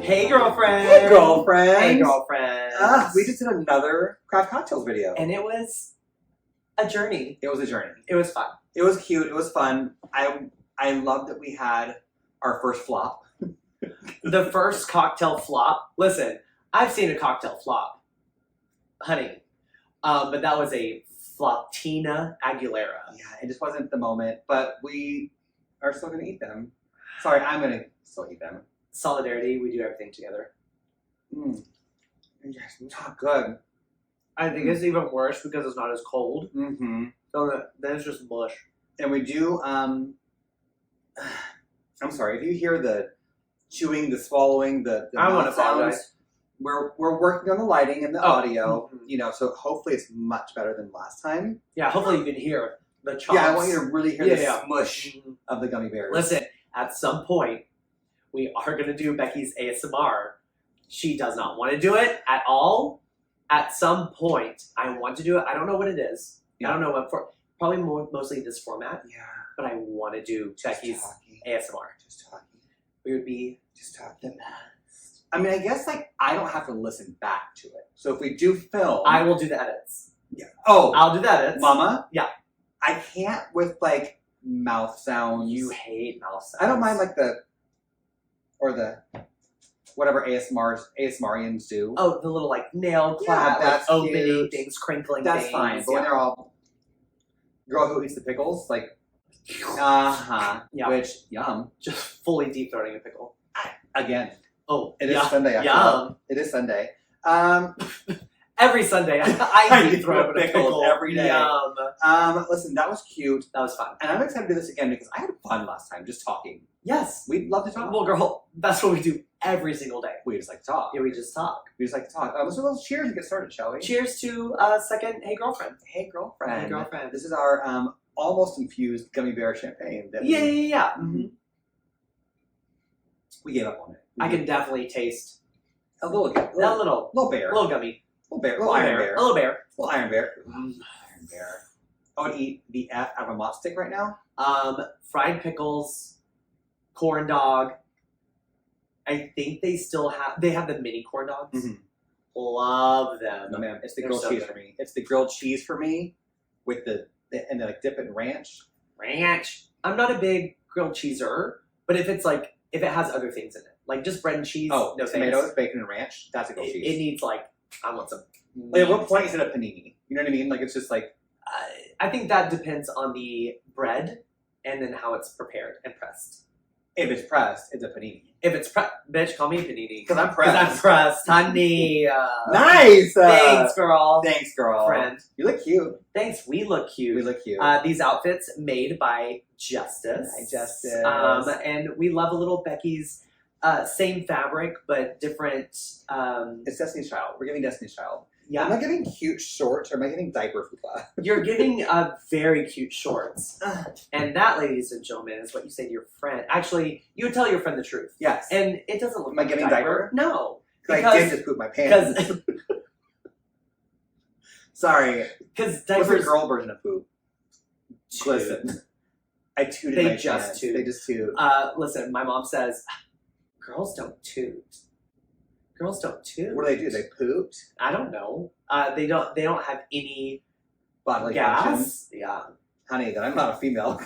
Hey, girlfriend. Hey, girlfriend. Hey, girlfriend. We just did another craft cocktails video. And it was a journey. It was a journey. It was fun. It was cute. It was fun. I love that we had our first flop. The first cocktail flop. Listen, I've seen a cocktail flop, honey. But that was a Floptina Aguilera. Yeah, it just wasn't the moment, but we are still going to eat them. Sorry, I'm going to still eat them. Solidarity, we do everything together. Yes, not good. I think it's even worse because it's not as cold. Mm-hmm. So then it's just mush. And we do, I'm sorry, if you hear the chewing, the swallowing, the I want to mouth sounds, apologize. we're working on the lighting and the audio, Mhm. you know, so hopefully it's much better than last time. Yeah, hopefully you can hear the chomps. Yeah, I want you to really hear the Yeah. smush of the gummy bears. Listen, at some point, we are going to do Becky's ASMR. She does not want to do it at all. At some point, I want to do it. I don't know what it is. Yeah. I don't know what for. Probably mostly this format. Yeah. But I want to do Becky's ASMR. Just talking. We would be Just talking. I mean, I guess, like, I don't have to listen back to it. So if we do film... I will do the edits. Yeah. Oh. I'll do the edits. Mama? Yeah. I can't with, like, mouth sounds. You hate mouth sounds. I don't mind, like, whatever ASMRians do. Oh, the little, like, nail clap, that's like, opening cute. things, crinkling That's things. fine. But when they're all... Girl who eats the pickles, like... Yeah. Which, yum. Just fully deep throating a pickle. Again. Oh, It is Sunday. After Yum. all. It is Sunday. Every Sunday, I deep throat a pickles pickle every day. Yum. Listen, that was cute. That was fun. And I'm excited to do this again because I had fun last time just talking. Yes. We'd love to talk. Well, girl, that's what we do every single day. We just like to talk. Yeah, we just talk. We just like to talk. Let's do a little cheers and get started, shall we? Cheers to second Hey Girlfriend. Hey, girlfriend. Hey, girlfriend. This is our almost infused gummy bear champagne. That Yeah. Mm-hmm. We gave up on it. I can definitely taste a little that little bear. little gummy. Little bear. Little Iron bear. A little bear. Little iron bear. Iron bear. I would eat the F out of a mop stick right now. Fried pickles, corn dog. I think they still have the mini corn dogs. Mm-hmm. Love them. No, ma'am. It's the They're grilled so cheese good. for me. It's the grilled cheese for me with and then like dip it in ranch. Ranch. I'm not a big grilled cheeser, but if it has other things in it, like just bread and cheese, Oh, no tomatoes, thanks. bacon, and ranch. That's a grilled It cheese. needs I want some. Like, at what point is it a panini? You know what I mean? Like, it's just like... I think that depends on the bread and then how it's prepared and pressed. If it's pressed, it's a panini. If it's bitch, call me panini. Because I'm pressed. Because I'm pressed, honey. Nice! Thanks, girl. Thanks, girl. Friend. You look cute. Thanks, we look cute. We look cute. These outfits made by Justice. Hi, Justice. And we love a little Becky's same fabric, but different. It's Destiny's Child. We're giving Destiny's Child. Yeah. Am I getting cute shorts or am I getting diaper fupa? You're giving very cute shorts. And that, ladies and gentlemen, is what you say to your friend. Actually, you would tell your friend the truth. Yes. And it doesn't look Am I like a giving diaper? No. Because I did just poop my pants. Sorry. Because What's the diapers... girl version of poop? Listen. I tooted my pants. Toot. They just toot. Listen, my mom says, girls don't toot. Girls don't toot. What do? They pooped? I don't know. They don't have any Bodily gas. functions? Yeah. Honey, then I'm not a female.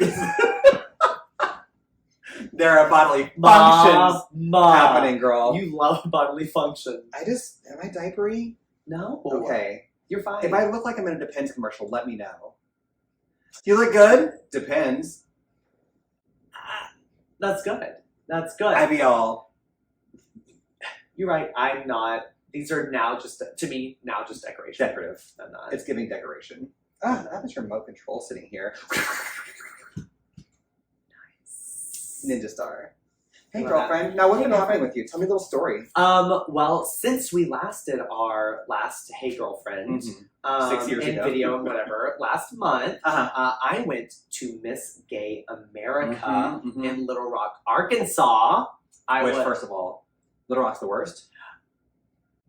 There are bodily Mom, functions happening, girl. You love bodily function. Am I diapery? No. Okay. You're fine. If I look like I'm in a Depends commercial, let me know. You look good? Depends. That's good. That's good. I be all. You're right. I'm not. These are now just, to me, just decoration. Decorative. I'm not. It's giving decoration. I have this remote control sitting here. Nice. Ninja Star. Hey, Love girlfriend. Now, what's been happening with you? Tell me a little story. Well, since we last did our last Hey Girlfriend, 6 years in ago. video and whatever, last month, Uh-huh. I went to Miss Gay America Mhm, mhm. in Little Rock, Arkansas. First of all, Little Rock's the worst.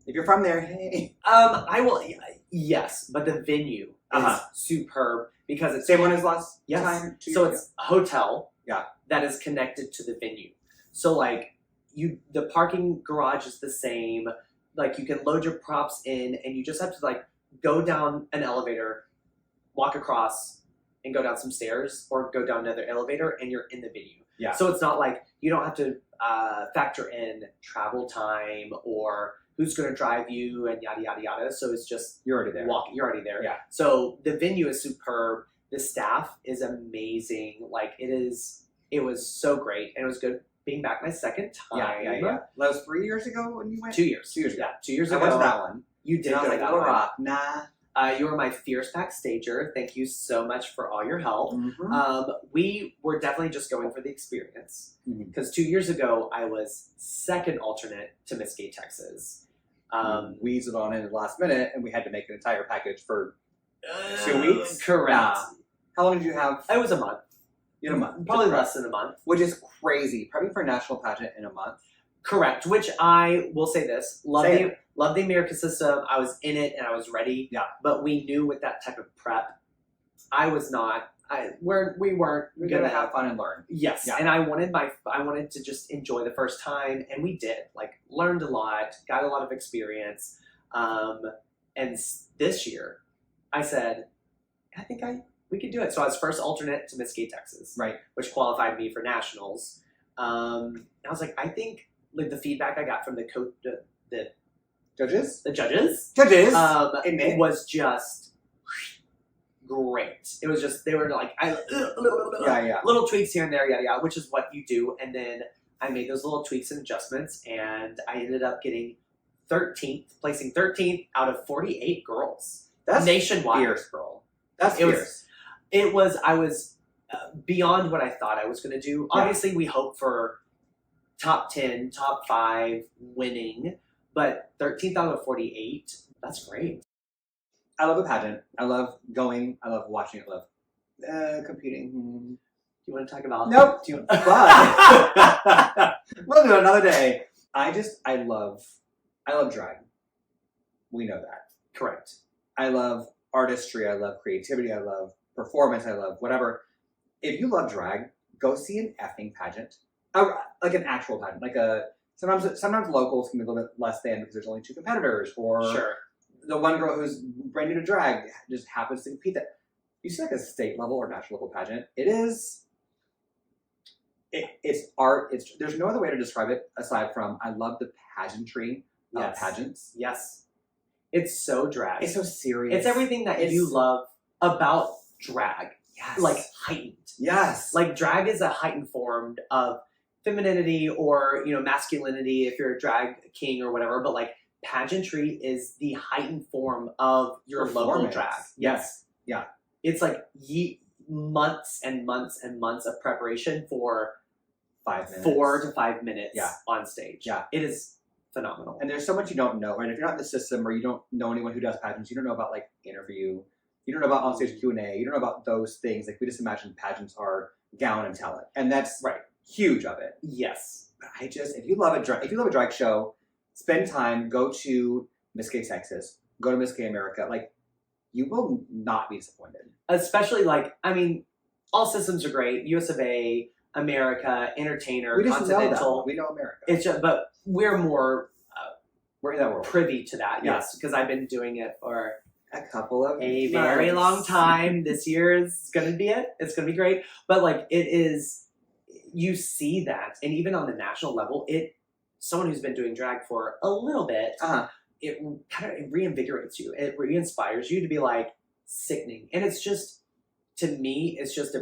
If you're from there, hey. I will. Yes, but the venue is superb because it's Same one as last yes. time? 2 So years it's a hotel. Yeah. That is connected to the venue. So like the parking garage is the same. Like you can load your props in, and you just have to like go down an elevator, walk across, and go down some stairs, or go down another elevator, and you're in the venue. Yeah. So it's not like you don't have to factor in travel time or who's going to drive you and yada yada yada. So it's just You're already there. You're already there. Yeah. So the venue is superb. The staff is amazing. Like it was so great, and it was good being back my second time. Yeah. That was 3 years ago when you went? 2 years. 2 years ago. Yeah, 2 years I ago. went to that one. You did And I go was to like, that Little one. Rock, nah. You were my fierce backstager. Thank you so much for all your help. Mm-hmm. We were definitely just going for the experience. Mhm. Because 2 years ago, I was second alternate to Miss Gay Texas. Weaseled on in the last minute, and we had to make an entire package for 2 weeks. Correct. Yeah. How long did you have? It was a month. You had a month. Probably less than a month. Which is crazy. Probably for a national pageant in a month. Correct. Which I will say this. Say it. Love the American system. I was in it and I was ready. Yeah. But we knew with that type of prep, I was not. We weren't We're gonna gonna have fun and learn. Yes, Yeah. and I wanted to just enjoy the first time, and we did. Like, learned a lot, got a lot of experience, and this year, I said, I think we could do it. So I was first alternate to Miss Gay Texas, Right. which qualified me for nationals. I was like, I think like the feedback I got from the Judges? judges, Judges! it was just great. It was just they were like, Yeah. little tweaks here and there, yada yada, which is what you do. And then I made those little tweaks and adjustments, and I ended up getting 13th, placing 13th out of 48 girls. That's nationwide. fierce, girl. That's It was- fierce. I was beyond what I thought I was going to do. Yeah. Obviously, we hope for top 10, top 5 winning, but 13th out of 48, that's great. I love a pageant. I love going. I love watching it. I love competing. You want to talk about? Nope. Do you, But we'll do it another day. I love drag. We know that. correct. I love artistry. I love creativity. I love performance. I love whatever. If you love drag, go see an effing pageant. Like an actual pageant. Like sometimes locals can be a little bit less than because there's only 2 competitors, or Sure. the one girl who's brand new to drag just happens to compete. That you see like a state level or national level pageant. It's art. There's no other way to describe it aside from I love the pageantry of Yes. pageants. Yes. It's so drag. It's so serious. It's everything that It's- you love about drag. Yes. Like heightened. yes. Like drag is a heightened form of femininity or, masculinity if you're a drag king or whatever, but like pageantry is the heightened form of your local Performance. drag. Yes. Yeah. It's like months and months and months of preparation for 5 minutes. 4 to 5 minutes Yeah. on stage. Yeah. It is phenomenal. And there's so much you don't know. And if you're not in the system or you don't know anyone who does pageants, you don't know about like interview. You don't know about onstage Q&A. You don't know about those things. Like we just imagine pageants are gown and talent, and that's Right. huge of it. Yes. But if you love a drag show, spend time. Go to Miss Gay Texas. Go to Miss Gay America. Like you will not be disappointed. Especially all systems are great. US of A, America, Entertainer, We just know that. Continental. We know America. It's just, but we're more We're in that world. privy to that. Yeah. Yes, because I've been doing it for A couple of a very months. long time. This year is going to be it. It's going to be great. But it is, you see that, and even on the national level, someone who's been doing drag for a little bit, it kind of reinvigorates you. It re-inspires you to be sickening. And it's just, to me, it's just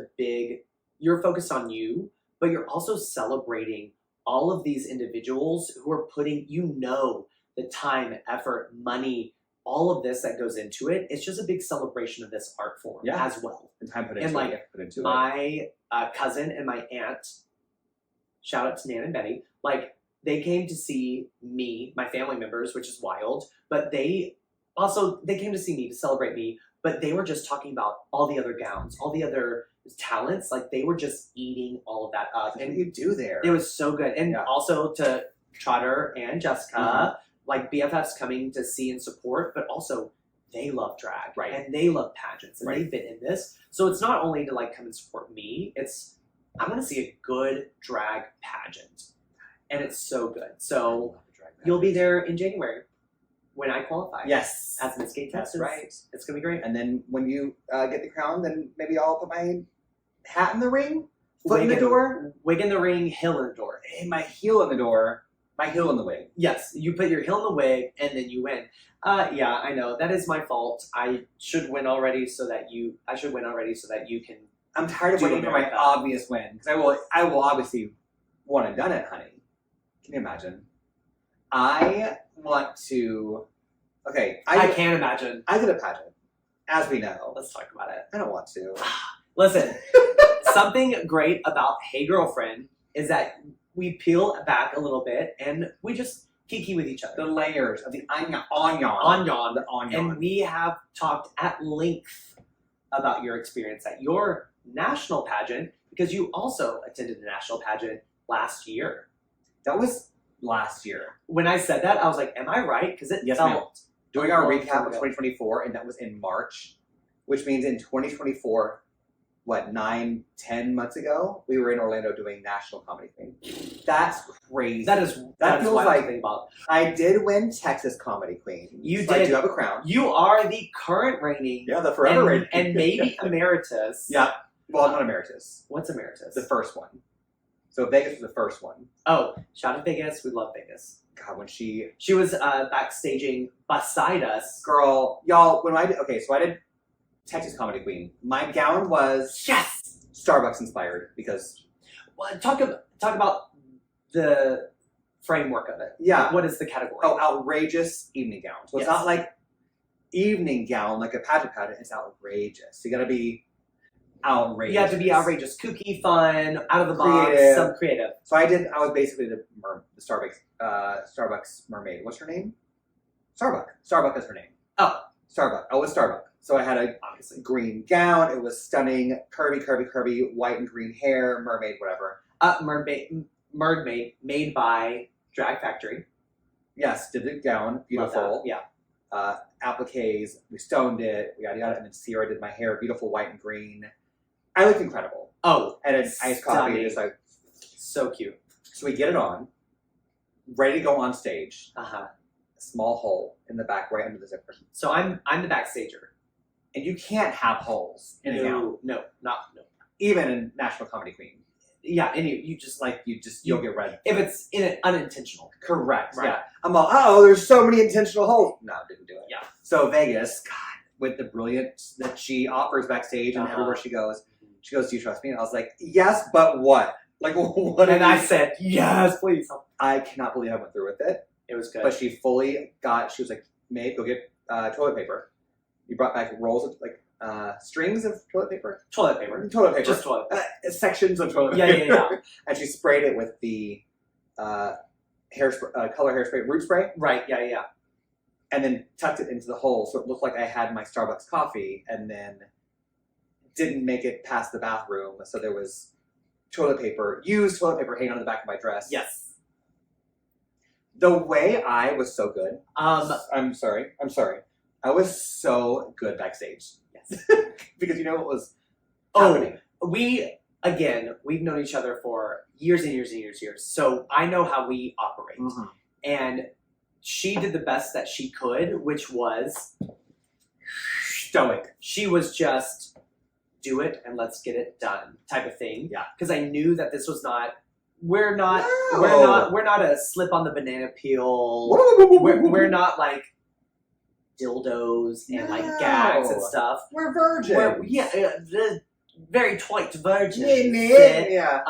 you're focused on you, but you're also celebrating all of these individuals who are putting, the time, effort, money, all of this that goes into it. It's just a big celebration of this art form as well. And time put And, into it. You have to put into it. My cousin and my aunt, shout out to Nan and Betty, they came to see me, my family members, which is wild, but they came to see me, to celebrate me, but they were just talking about all the other gowns, all the other talents. They were just eating all of that up. And And you do there. it was so good. And also to Trotter and Jessica, BFFs coming to see and support, but also they love drag. Right. And they love pageants. And Right. they've been in this. So it's not only to come and support me, I want to see a good drag pageant. and it's so good. I So love a drag you'll be pageant. there in January when I qualify. Yes. As Miss Gay That's Texas. right. It's gonna be great. And then when you get the crown, then maybe I'll put my hat in the ring, foot in Wig the door, Wig in the ring, heel in the door. and my heel in the door, my heel in the wig. Yes, you put your heel in the wig and then you win. Yeah, I know that is my fault. I should win already so that you. I should win already so that you can. I'm tired of Do waiting for my America. obvious win because I will obviously want to done it, honey. Can you imagine? I want to. Okay, I can't imagine. I did a pageant, as we know. Let's talk about it. I don't want to. Listen, something great about Hey Girlfriend is that we peel back a little bit and we just kiki with each The other. layers of the onion, Onion. the onion. And we have talked at length about your experience at your national pageant because you also attended a national pageant last year. That was last year. When I said that, I was like, am I right? Because it Yes, felt Doing our long recap time of ago. 2024, and that was in March, which means in 2024, what, 9, 10 months ago, we were in Orlando doing National Comedy Queen. That's crazy. That is That feels what like- I'm thinking about. I did win Texas Comedy Queen. You so I did. do have a crown. You are the current reigning Yeah, the forever and, reigning. and maybe emeritus. Yeah. Well, not emeritus. What's emeritus? The first one. So Vegas was the first one. Oh, shout out to Vegas. We love Vegas. God, when she... She was backstaging beside us. Girl, y'all, when I did... Okay, so I did Texas Comedy Queen. My gown was Yes. Starbucks inspired because... Well, talk about the framework of it. Yeah. What is the category? Oh, outrageous evening gown. So it's Yes. not like evening gown like a pageant. It's outrageous. You gotta be outrageous. you have to be outrageous, kooky, fun, out of the Creative. box, some creative. So I was basically the Starbucks mermaid. What's her name? Starbuck. Starbuck is her name. Oh. Starbuck. I was Starbuck. So I had a Obviously. green gown. It was stunning, curvy, white and green hair, mermaid, whatever. Mermaid made by Drag Factory. Yes, did the gown, Love beautiful. that. Yeah. Appliques, we stoned it, yada yada, and then Sierra did my hair, beautiful white and green. I looked incredible. Oh, And an iced coffee, stunning. just like, so cute. so we get it on, ready to go on stage. Uh-huh. A small hole in the back, right under the zipper. So I'm the backstager. And you can't have holes in a gown, No. even in National Comedy Queen. Yeah, and you just like You'll get red. if it's unintentional. Correct. Right. Yeah. I'm all, oh, there's so many intentional holes. No, didn't do it. Yeah. So Vegas, God, with the brilliance that she offers backstage and Uh-huh. everywhere she goes, do you trust me? And I was like, yes, but what? Like, what? And I said, yes, please. I cannot believe I went through with it. It was good. But she was like, Maeve, go get toilet paper. You brought back rolls of, like, strings of toilet paper? toilet paper. Toilet paper. Just toilet paper. Sections of toilet Yeah, paper. yeah, yeah. And she sprayed it with the color hairspray, root spray. Right, yeah. And then tucked it into the hole so it looked like I had my Starbucks coffee, and then didn't make it past the bathroom, so there was used toilet paper hanging on the back of my dress. Yes. The way I was so good. I'm sorry. I was so good backstage. Yes. Because you know what was Oh, happening? we've known each other for years and years and years. So I know how we operate. Mhm. And she did the best that she could, which was Stoic. she was just do it and let's get it done type of thing. Yeah. Because I knew that this was not. We're not a slip on the banana peel. We're not like dildos and like gags and No. stuff. We're virgins. The very twit virgin. Yeah.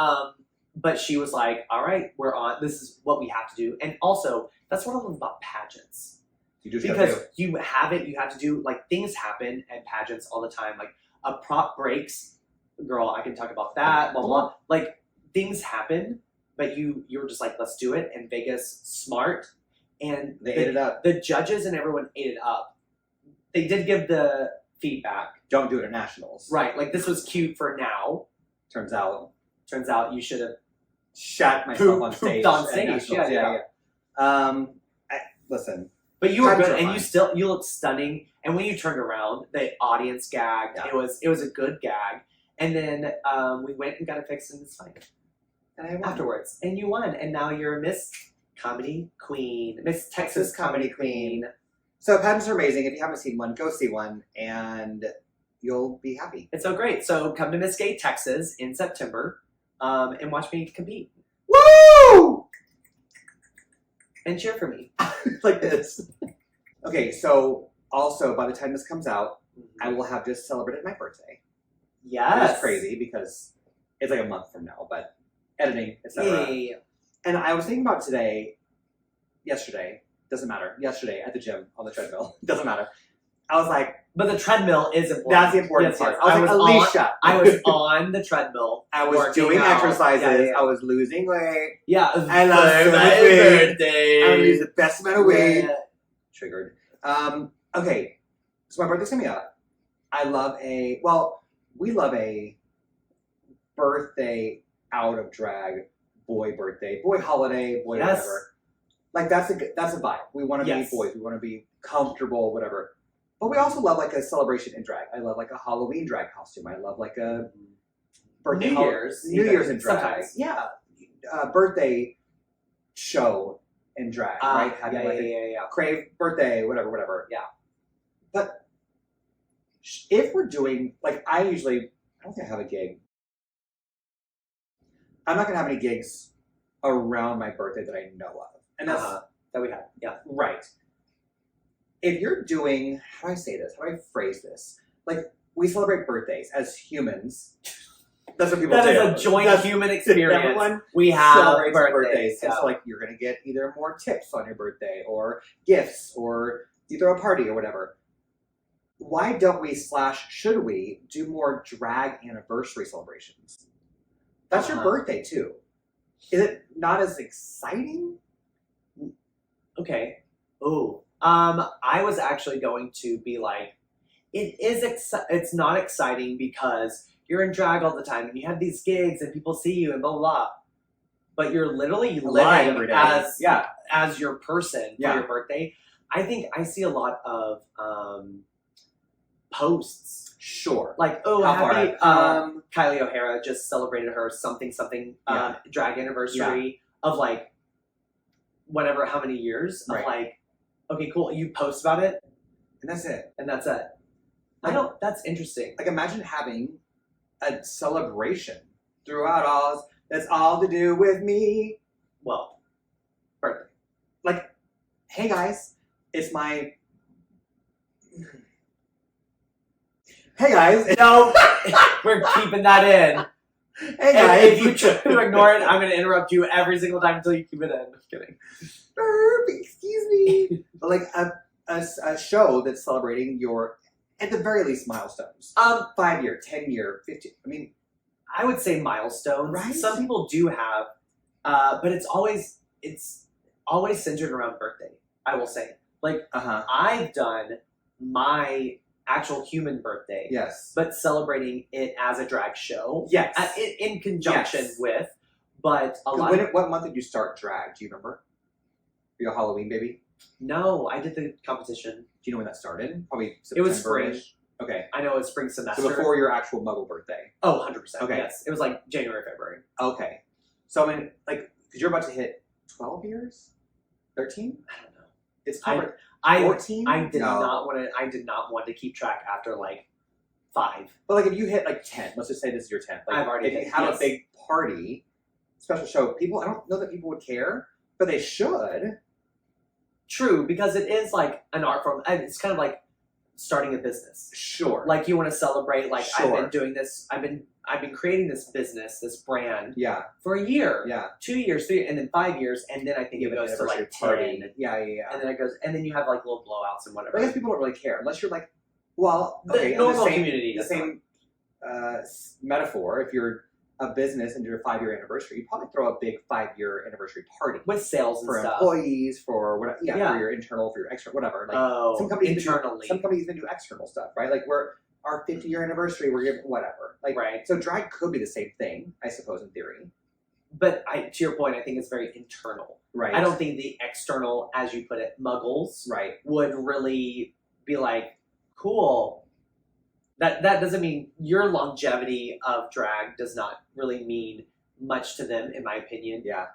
But she was like, all right, we're on. This is what we have to do. And also, that's what I love about pageants. You just Because gotta do. you have to do, like, things happen at pageants all the time. Like, a prop breaks. Girl, I can talk about that, blah, blah. Like, things happen, but you were just like, let's do it. And Vegas, smart. And They ate it up. the judges and everyone ate it up. They did give the feedback. Don't do it at nationals. Right, like, this was cute for now. Turns out, Turns out you should have. shat myself on Pooped stage. on at stage, nationals. yeah. Listen. But you were Pageants good, are and fun. you looked stunning. And when you turned around, the audience gagged. Yeah. It was a good gag. And then we went and got it fixed, and it's fine. And I won. afterwards. And you won. And now you're Miss Comedy Queen. Miss Texas Comedy Queen. So pageants are amazing. If you haven't seen one, go see one and you'll be happy. It's so great. So come to Miss Gay, Texas in September and watch me compete. Woo! And cheer for me. Like this. Okay, so also by the time this comes out, I will have just celebrated my birthday. Yes. It's crazy because it's like a month from now, but editing, etc. Yay. And I was thinking about yesterday, doesn't matter, yesterday at the gym on the treadmill, doesn't matter. I was like, But the treadmill is important. that's the important part. I was like, Alysha. I was on the treadmill. I was working doing out. exercises. Yeah. I was losing weight. Yeah. I love so much my weight. birthday. I lose the best amount of weight. Yeah. Triggered. Okay, so my birthday's coming up. We love a birthday out of drag, boy birthday, boy holiday, boy Yes. whatever. Like that's a vibe. We want to Yes. be boys. We want to be comfortable, whatever. But we also love like a celebration in drag. I love like a Halloween drag costume. I love like a birthday New Year's. New Year's in drag. Sometimes. Yeah, birthday show in drag, right? Having like a Crave birthday, whatever. Yeah. But if we're doing, like, I don't think I have a gig. I'm not going to have any gigs around my birthday that I know of. And that's, that we have. Yeah. right. If you're doing, how do I say this? How do I phrase this? Like, we celebrate birthdays as humans. That's what people do. That is a joint human experience. Everyone we have celebrates birthdays. And so, like, you're going to get either more tips on your birthday or gifts or you throw a party or whatever. Why don't we / should we do more drag anniversary celebrations? That's your birthday, too. Is it not as exciting? Okay. Oh. I was actually going to be like, it's not exciting because you're in drag all the time and you have these gigs and people see you and blah, blah, blah. But you're literally Alive living every day. as your person for your birthday. I think I see a lot of posts. Sure. Like, How happy far? Kylie O'Hara just celebrated her something drag anniversary of like whatever, how many years of like, okay, cool. You post about it And that's it. and that's it. That's interesting. Like, imagine having a celebration throughout all. That's all to do with me. Well, birthday. Like, hey guys, it's my. Hey guys. No, we're keeping that in. Hey guys. If you try to ignore it, I'm going to interrupt you every single time until you keep it in. I'm just kidding. Excuse me. But like a show that's celebrating your, at the very least, milestones. 5 year, 10 year, 15. I mean, I would say milestones. Right? Some people do have, but it's always centered around birthday. I will say, like, I've done my actual human birthday, yes, but celebrating it as a drag show, yes, in conjunction with. But a lot. What month did you start drag? Do you remember? Are you a Halloween baby? No, I did the competition. Do you know when that started? Probably September. It was spring. Okay. I know it was spring semester. So before your actual Muggle birthday. Oh, 100%. Okay. Yes. It was like January, February. Okay. So I mean, like, because you're about to hit 12 years? 13? I don't know. It's 14? I did not want to keep track after like 5. But like if you hit like 10, let's just say this is your 10th. Like, I've already if you have a big party, special show, I don't know that people would care, but they should. True, because it is like an art form. And it's kind of like starting a business. Sure. Like you want to celebrate. Like Sure. I've been doing this. I've been creating this business, this brand. Yeah. For a year. Yeah. 2 years, 3, and then 5 years, and then I think it goes to like 10. Yeah. And then it goes, and then you have like little blowouts and whatever. But I guess people don't really care unless you're like, well, okay, The normal the same, community. The same metaphor. If you're a business and your 5-year anniversary, you probably throw a big 5-year anniversary party with sales and for stuff. employees, for whatever, for your internal, for your external, whatever. Like some companies internally. Some companies even do external stuff, right? Like our 50-year anniversary, we're giving whatever. Like so, drag could be the same thing, I suppose, in theory. But to your point, I think it's very internal. Right. I don't think the external, as you put it, muggles, would really be like, cool. That doesn't mean your longevity of drag does not really mean much to them, in my opinion. Yeah.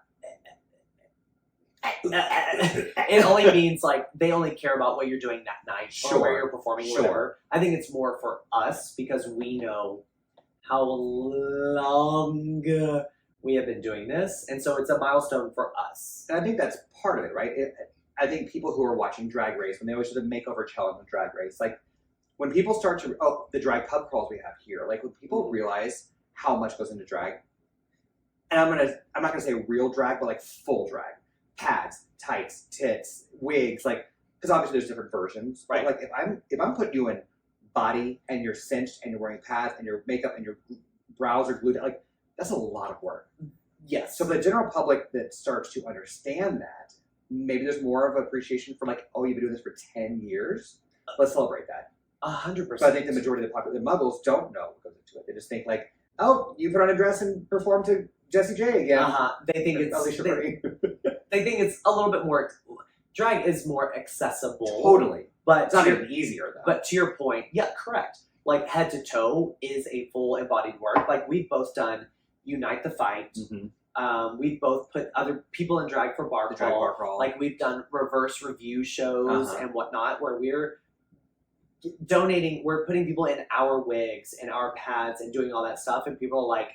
It only means like they only care about what you're doing that night or where you're performing, whatever. I think it's more for us because we know how long we have been doing this, and so it's a milestone for us. And I think that's part of it, right? I think people who are watching Drag Race, when they always do the makeover challenge on Drag Race, like when people start to the drag pub crawls we have here, like when people realize how much goes into drag, and I'm not gonna say real drag, but like full drag. Pads, tights, tits, wigs, like, because obviously there's different versions, right? But like if I'm putting you in body and you're cinched and you're wearing pads and your makeup and your brows are glued, like that's a lot of work. Yes. So for the general public that starts to understand that, maybe there's more of appreciation for like, oh, you've been doing this for 10 years. Let's celebrate that. 100%. But I think the majority of the muggles don't know what goes into it. They just think like, oh, you put on a dress and perform to Jessie J again. They think it's Alysha. They think it's a little bit more. Drag is more accessible. Totally. But it's not even easier though. But to your point, yeah, correct. Like head to toe is a full embodied work. Like we've both done Unite the Fight. Mm-hmm. We've both put other people in drag for bar crawl. Like we've done reverse review shows and whatnot, where we're donating. We're putting people in our wigs and our pads and doing all that stuff, and people are like,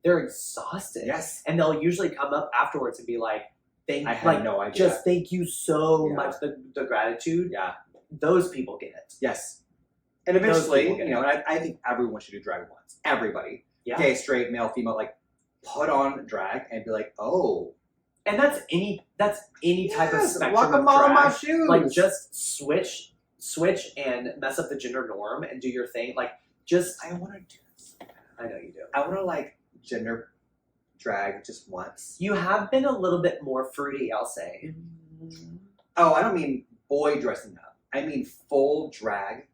they're exhausted. Yes. And they'll usually come up afterwards and be like, I had no idea. Just thank you so much. The gratitude. Yeah. Those people get it. Yes. And eventually, you know, and I think everyone should do drag once. Everybody. Yeah. Gay, straight, male, female, like put on drag and be like, oh. And that's any type of spectrum walk a of mile drag. in my shoes. Like just switch and mess up the gender norm and do your thing. Like just I want to do this. I know you do. I want to like gender drag just once. You have been a little bit more fruity, I'll say. Oh, I don't mean boy dressing up. I mean full drag,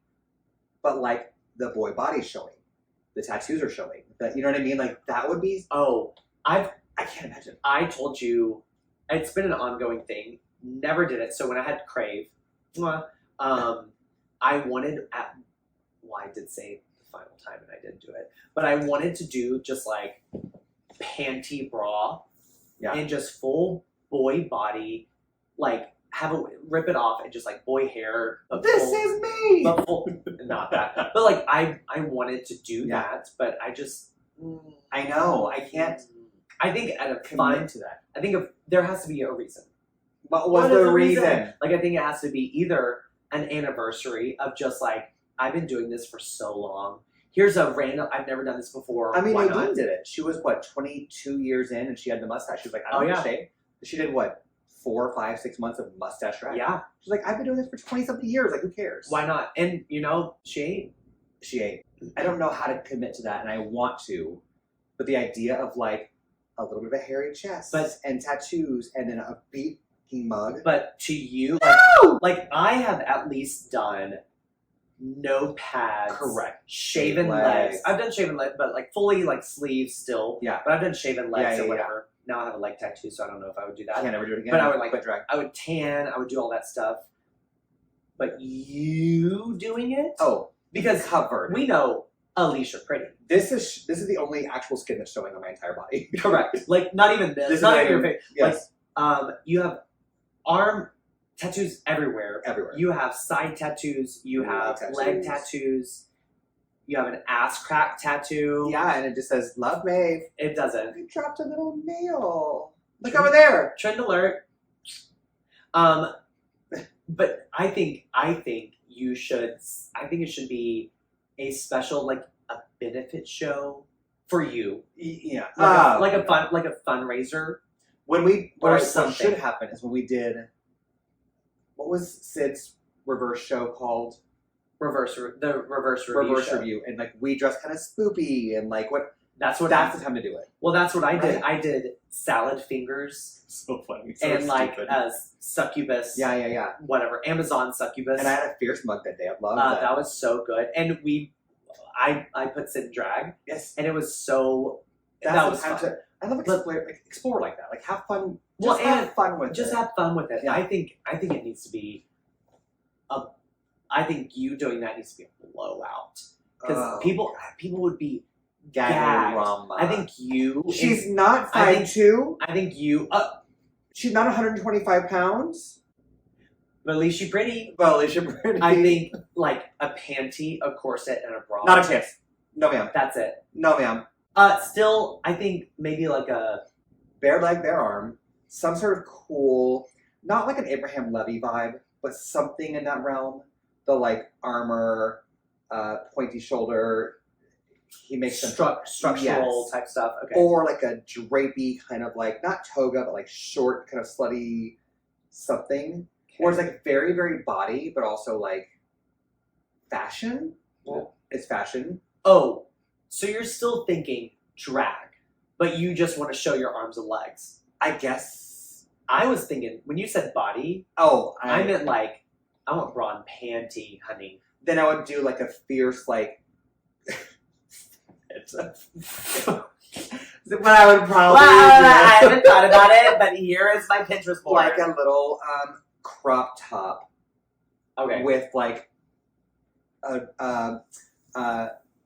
but like the boy body's showing. The tattoos are showing. That, you know what I mean? Like that would be. Oh, I can't imagine. I told you, it's been an ongoing thing. Never did it. So when I had Crave, I wanted I did say the final time and I didn't do it, but I wanted to do just like panty bra and just full boy body, like rip it off and just like boy hair. This is me. But full, not that. But like I wanted to do that, but I just I know I can't. I think at a commit to that. I think there has to be a reason. But what's the reason? Like I think it has to be either an anniversary of just like I've been doing this for so long. Here's a random. I've never done this before. I mean, Nadine did it. She was what 22 years in, and she had the mustache. She was like, I don't want to shave. She did what 4, 5, 6 months of mustache drag. Yeah. She's like, I've been doing this for 20-something years. Like, who cares? Why not? And you know, she ate. I don't know how to commit to that, and I want to, but the idea of like a little bit of a hairy chest, and tattoos, and then a beaking mug. But to you, like I have at least done no pads. Correct. Shaven legs. I've done shaven legs, but like fully like sleeves still. Yeah. But I've done shaven legs or whatever. Now I have a leg tattoo, so I don't know if I would do that. I can't ever do it again. But I would like drag. I would tan. I would do all that stuff. But you doing it? Oh, because covered. We know Alysha pretty. This is the only actual skin that's showing on my entire body. Correct. Like not even this. Not even your face. Yes. Like you have arm tattoos everywhere. Everywhere. You have side tattoos. You have leg tattoos. You have an ass crack tattoo. Yeah, and it just says "Love Maeve." It doesn't. I dropped a little nail. Look over there. Trend alert. But I think you should. I think it should be a special, like a benefit show for you. Yeah, like a fundraiser. What should happen is when we did. What was Sid's reverse show called? Reverse review, and like we dressed kind of spoopy and like what. That's the time to do it. Well, that's what I did. I did salad fingers. So funny. So and stupid. like succubus. Yeah. Whatever. Amazon succubus. And I had a fierce mug that day. I loved that. That was so good. And I put Sid in drag. Yes. And it was so. That was fun. I love explore like that. Like have fun. Have fun with it. Just have fun with it. Yeah. I think it needs to be I think you doing that needs to be a blowout. Because people would be Gagarama. I think you. She's not 5'2". I think you. She's not 125 pounds. But at least she's pretty. Well, Alysha pretty. I think like a panty, a corset, and a bra. Not a chance. No, ma'am. That's it. No, ma'am. Still, I think maybe like a bare leg, bare arm, some sort of cool, not like an Abraham Levy vibe, but something in that realm. The like armor, pointy shoulder. He makes some structural type stuff. Okay. Or like a drapey kind of like not toga, but like short kind of slutty something. Okay. Or it's like very, very body, but also like fashion. Well, it's fashion. Oh, so you're still thinking drag, but you just want to show your arms and legs. I guess. I was thinking when you said body. Oh, I meant like I want bra and panty, honey. Then I would do like a fierce like. But I would probably. I haven't thought about it, but here is my Pinterest board. Like a little crop top. Okay. With like a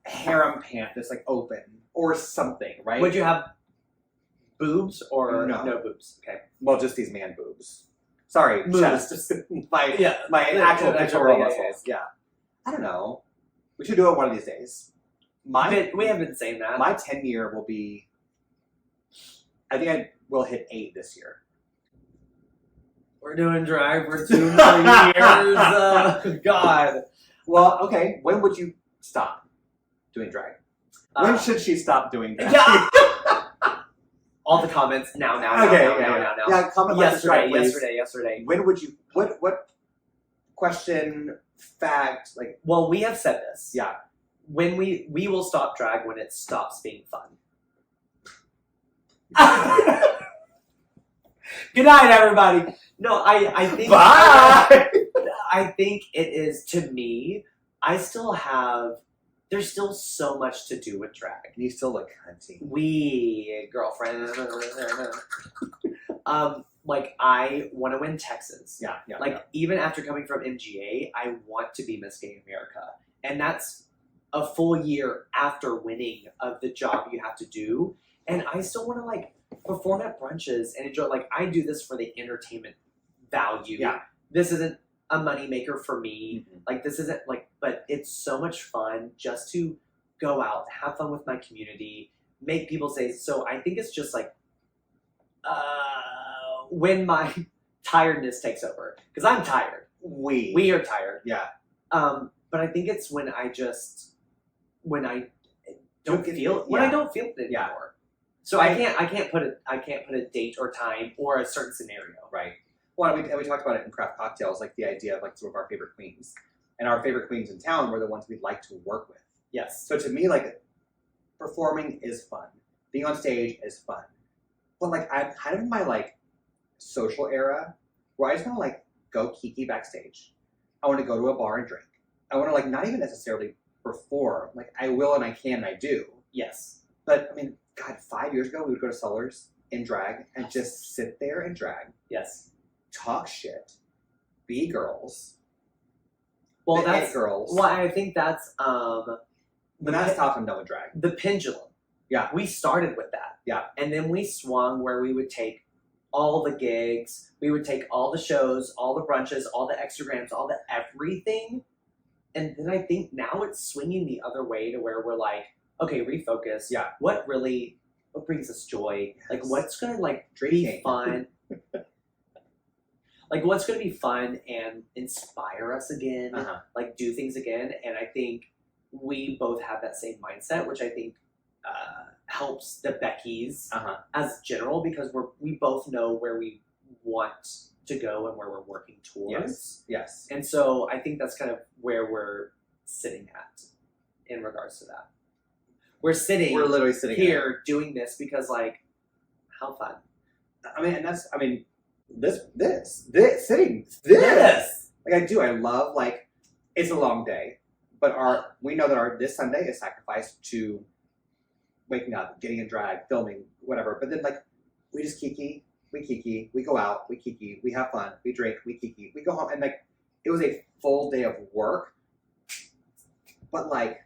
harem pant that's like open or something, right? Would you have boobs or no boobs? Okay. Well, just these man boobs. Sorry, boobs. Just my actual pectoral muscles. Yeah. I don't know. We should do it one of these days. We have been saying that. My 10-year will be. I think I will hit 8 this year. We're doing drag for 2 more years. God. Well, okay. When would you stop doing drag? When should she stop doing drag? Yeah. All the comments now. Yeah, comment yesterday. When would you? What question? Fact? Like? Well, we have said this. Yeah. When we will stop drag when it stops being fun. Good night, everybody. No, I think. Bye. I think it is, to me. There's still so much to do with drag. You still look cunty. Girlfriend. Like I want to win Texas. Yeah. Even after coming from MGA, I want to be Miss Gay America, and that's a full year after winning of the job you have to do. And I still want to like perform at brunches and enjoy. Like I do this for the entertainment value. Yeah. This isn't a moneymaker for me. Mm-hmm. Like this isn't like, but it's so much fun just to go out, have fun with my community, make people say. So I think it's just like when my tiredness takes over, because I'm tired. We are tired. Yeah. But I think it's when I don't feel it anymore. Yeah. So I can't put a date or time or a certain scenario. Right. Well, and we talked about it in Craft Cocktails, like the idea of like some of our favorite queens, and our favorite queens in town were the ones we'd like to work with. Yes. So to me, like performing is fun, being on stage is fun, but like I'm kind of in my like social era where I just want to like go kiki backstage. I want to go to a bar and drink. I want to like not even necessarily perform. Like I will and I can and I do. Yes. But I mean, God, 5 years ago we would go to Sullers in drag and just sit there and drag. Yes. Talk shit. Be girls. Well, that's girls. Well, I think that's But that's top and done drag. The pendulum. Yeah. We started with that. Yeah. And then we swung where we would take all the gigs, we would take all the shows, all the brunches, all the extragrams, all the everything. And then I think now it's swinging the other way to where we're like, okay, refocus. Yeah. What brings us joy? Yes. Like what's gonna like Drinking. be fun? Like what's gonna be fun and inspire us again? Uh-huh. Like do things again. And I think we both have that same mindset, which I think helps the Beckies as general, because we both know where we want to go and where we're working towards. Yes. And so I think that's kind of where we're sitting at in regards to that. We're literally sitting here doing this because like, how fun. This. Like I love like, it's a long day, but we know that this Sunday is sacrificed to waking up, getting in drag, filming, whatever. But then like, we just kiki, we go out, we kiki, we have fun, we drink, we kiki, we go home. And like, it was a full day of work, but like,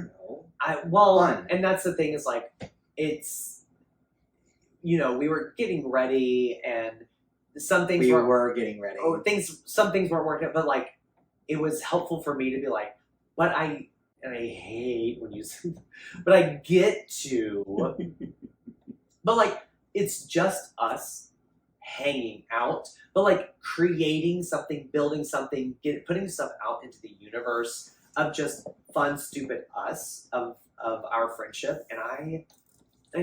don't know. Fun. And that's the thing is like, it's, we were getting ready and some things were getting ready. Some things weren't working, but like, it was helpful for me to be like, and I hate when you say, but I get to, but like, it's just us hanging out, but like creating something, building something, putting stuff out into the universe of just fun, stupid us of our friendship. And I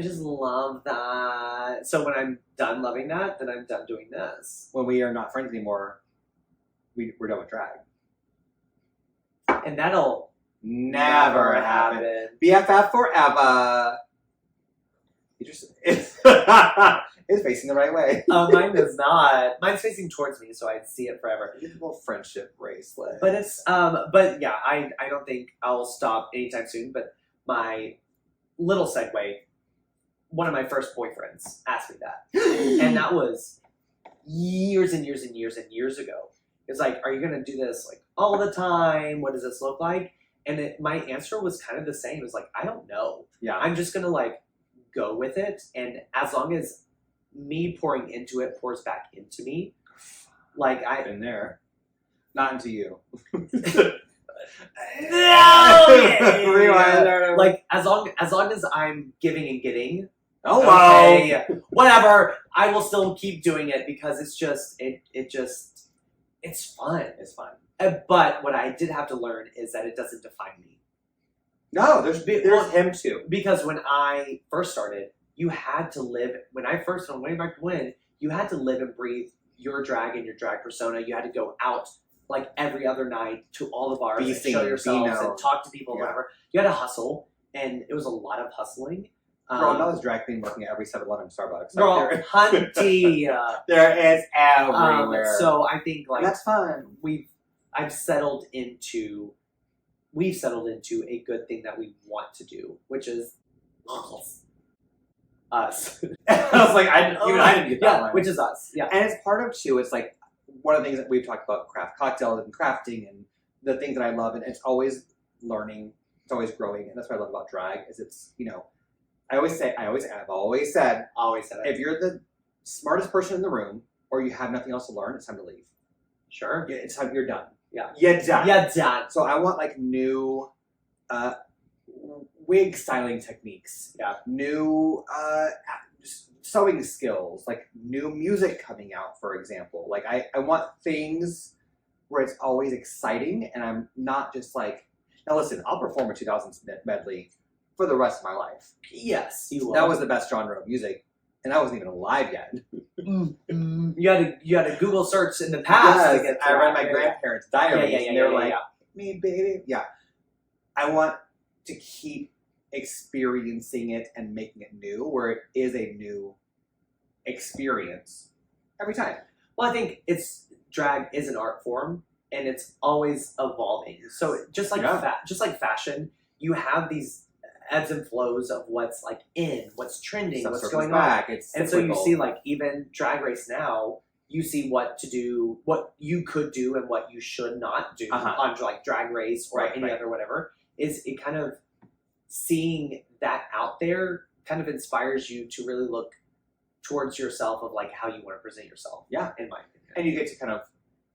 just love that. So when I'm done loving that, then I'm done doing this. When we are not friends anymore, we're done with drag. And that'll never happen. BFF forever. It's facing the right way. Mine is not. Mine's facing towards me, so I'd see it forever. Beautiful friendship bracelet. But it's but yeah, I don't think I'll stop anytime soon. But my little segue, one of my first boyfriends asked me that, and that was years and years and years and years ago. It's like, are you gonna do this like all the time? What does this look like? And my answer was kind of the same. It was like, I don't know. Yeah. I'm just gonna like go with it, and as long as me pouring into it pours back into me, like I've been there, not into you. No, like as long as I'm giving and getting. Oh wow. Okay, whatever. I will still keep doing it because it's just it's fun. It's fun. But what I did have to learn is that it doesn't define me. No, there's him too. Because when I first started, you had to live. When I first went way back when, you had to live and breathe your drag and your drag persona. You had to go out like every other night to all the bars and show yourselves and talk to people, whatever. You had to hustle, and it was a lot of hustling. Girl, that was drag queen working at every 7-Eleven Starbucks. Girl, hunty. There is everywhere. So I think like that's fun. We've settled into a good thing that we want to do, which is us. I was like, I didn't get that one. Which is us. Yeah. And it's part of too, it's like one of the things that we've talked about, craft cocktails and crafting and the things that I love, and it's always learning, it's always growing, and that's what I love about drag, is it's, I've always said, if you're the smartest person in the room or you have nothing else to learn, it's time to leave. Sure. Yeah, it's time, you're done. Yeah. You're done. You're done. So I want like new wig styling techniques. Yeah. New sewing skills, like new music coming out, for example. Like I want things where it's always exciting and I'm not just like, now listen, I'll perform a 2000s medley for the rest of my life. Yes, you will. That was the best genre of music, and I wasn't even alive yet. You had to Google search in the past to get. I read my grandparents' diaries, and they were like, "Me, baby." Yeah, I want to keep experiencing it and making it new, where it is a new experience every time. Well, I think drag is an art form, and it's always evolving. So just like fashion, you have these ebbs and flows of what's like what's trending, what's going on. And so you see like even Drag Race now, you see what to do, what you could do and what you should not do on like Drag Race or any other whatever. Is it kind of seeing that out there kind of inspires you to really look towards yourself of like how you want to present yourself. Yeah. In my opinion. And you get to kind of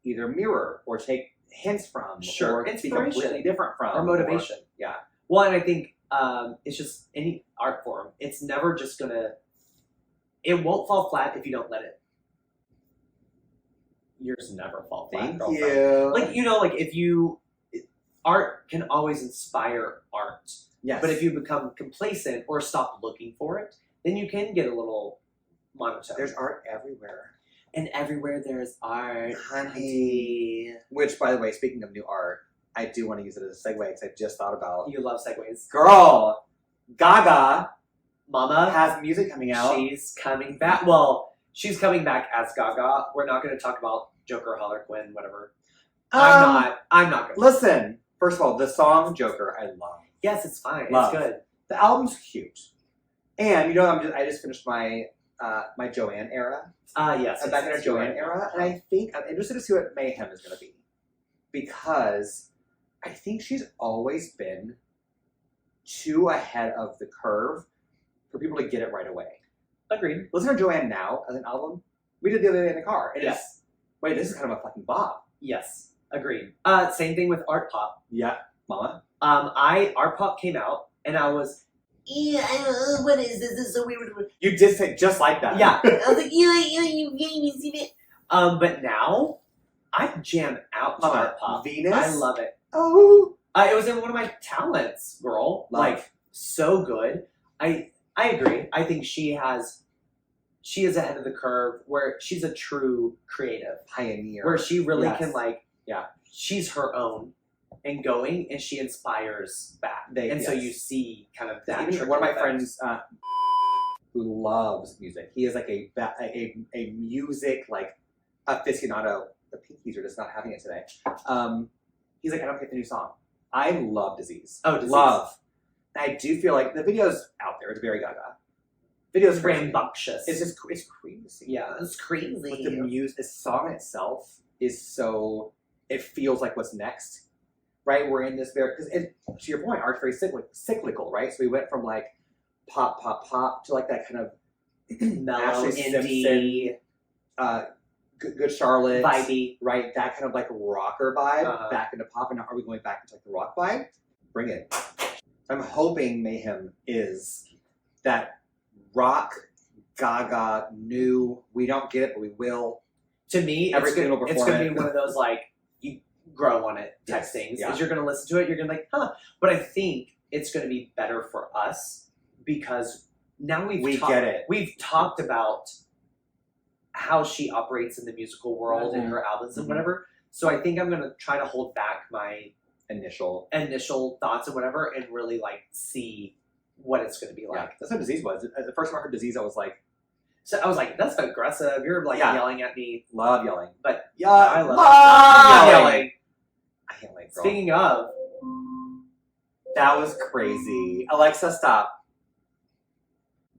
either mirror or take hints from or be inspiration, completely different from. Or motivation. Yeah. Well, and I think it's just any art form. It's never just gonna. It won't fall flat if you don't let it. Yours never fall flat. Thank girlfriend. you. Like art can always inspire art. Yes. But if you become complacent or stop looking for it, then you can get a little monotone. There's art everywhere. And everywhere there's art, honey. Which, by the way, speaking of new art, I do want to use it as a segue because I just thought about. You love segues. Girl, Gaga. Mama has music coming out. She's coming back. Well, she's coming back as Gaga. We're not going to talk about Joker, Harlequin, whatever. I'm not going to. Listen, first of all, the song Joker, I love. Yes, it's fine. Love. It's good. The album's cute. And, I just finished my my Joanne era. Yes. I'm back in our Joanne era. And I think I'm interested to see what Mayhem is going to be. Because I think she's always been too ahead of the curve for people to get it right away. Agreed. Listen to Joanne Now as an album. We did the other day in the car. And Yes. it's, wait, this is kind of a fucking bop. Yes. Agreed. Same thing with Art Pop. Yeah, mama. Art Pop came out, and I was, what is this? This is so weird. You did say just like that. Yeah. I was like, you see it. But now, I jam out to Mama, Art Pop. Venus? I love it. Oh. It was in one of my talents, girl. Love. Like, so good. I agree. I think she is ahead of the curve where she's a true creative. Pioneer. Where she really Yes. can, like, Yeah. she's her own and going, and she inspires back. So yes. you see kind of that. Even trickle one of my effect. friends who loves music. He is like a music like aficionado. The Pinkies are just not having it today. He's like, I don't get the new song. I love Disease. Oh, Disease. Love. I do feel like the video's out there. It's very gaga. Video's crazy. Rambunctious. It's crazy. Yeah, it's crazy. But the music, the song itself is so. It feels like what's next, right? We're in this very because to your point, art's very cyclical, right? So we went from like pop to like that kind of mellow Ashley indie, Simpson, Good Charlotte, vibey, right? That kind of like rocker vibe back into pop. And now are we going back into like the rock vibe? Bring it. I'm hoping Mayhem is that rock, gaga, new. We don't get it, but we will. To me, Everything will perform it's going to it. be one of those like you grow on it type Yes, things. yeah. Is you're going to listen to it, you're going to be like, huh. But I think it's going to be better for us because now we get it. We've talked about how she operates in the musical world and her albums and whatever. So I think I'm going to try to hold back my initial thoughts and whatever and really like see what it's going to be like. Yeah, that's what Disease was. The first time I heard Disease, I was like, So I was like, that's aggressive. You're like yelling at me. love yelling. But Yeah, I love yelling. I can't wait, girl. Speaking of, That was crazy. Alexa, stop.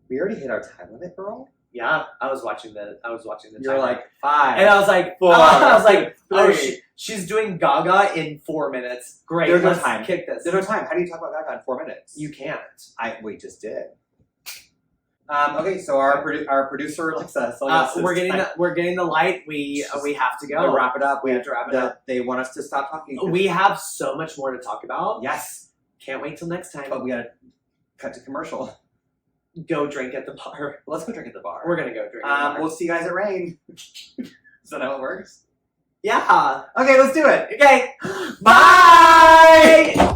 We already hit our time limit, girl. yeah, I was watching the You're timer. like 5. and I was like, 4, I was like, oh, 3. she's doing Gaga in 4 minutes. Great, There's no let's time. kick this. There's no time. How do you talk about Gaga in 4 minutes? You can't. We just did. Okay, so our producer Alexa. We're getting the light. We have to go. To wrap it up. We have to wrap it up. They want us to stop talking. We have so much more to talk about. Yes, Can't wait till next time. but we gotta cut to commercial. Go drink at the bar. Let's go drink at the bar. We're gonna go drink. At the bar. We'll see you guys at Rain. Is that how it works? Yeah. Okay, let's do it. Okay. Bye!